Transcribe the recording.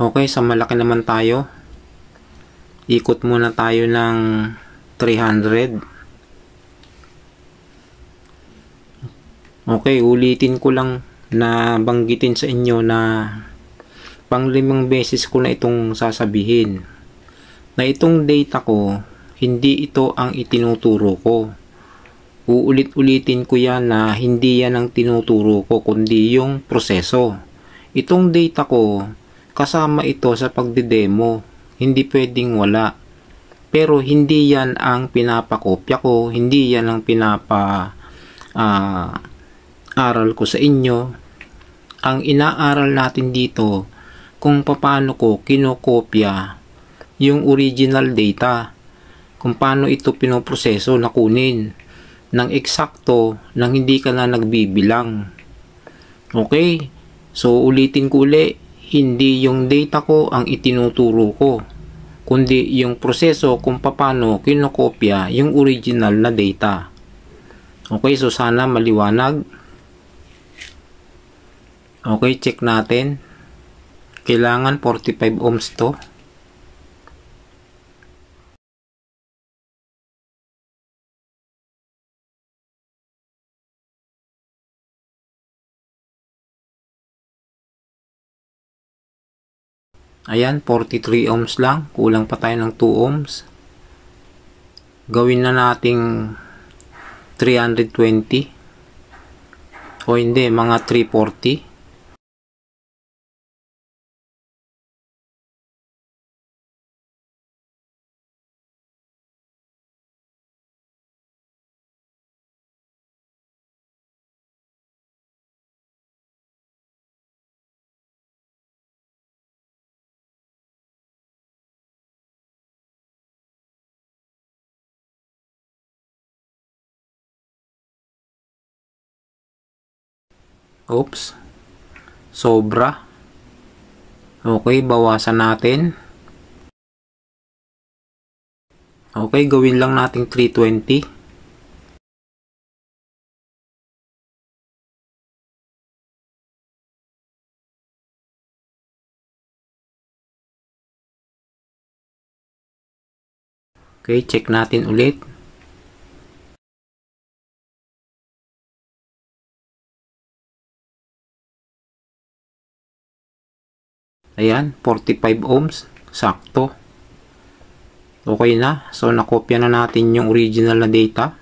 Okay, sa malaki naman tayo. Ikot muna tayo ng 300. Okay, ulitin ko lang na banggitin sa inyo na pang-5 beses ko na itong sasabihin. Na itong data ko, hindi ito ang itinuturo ko. Uulit-ulitin ko yan na hindi yan ang tinuturo ko, kundi yung proseso. Itong data ko, kasama ito sa pagdedemo. Hindi pwedeng wala. Pero hindi yan ang pinapakopya ko, hindi yan ang aral ko sa inyo. Ang inaaral natin dito kung paano ko kinokopya yung original data, kung paano ito pinoproseso na kunin ng eksakto nang hindi ka na nagbibilang. Okay, so ulitin ko uli, hindi yung data ko ang itinuturo ko, kundi yung proseso kung paano kinokopya yung original na data. Okay, so sana maliwanag. Okay, check natin. Kailangan 45 ohms to. Ayan, 43 ohms lang. Kulang pa tayo ng 2 ohms. Gawin na nating 320. O hindi, mga 340. Oops, sobra. Okay, bawasan natin. Okay, gawin lang nating 320. Okay, check natin ulit. Ayan, 45 ohms. Sakto. Okay na. So, nakopya na natin yung original na data.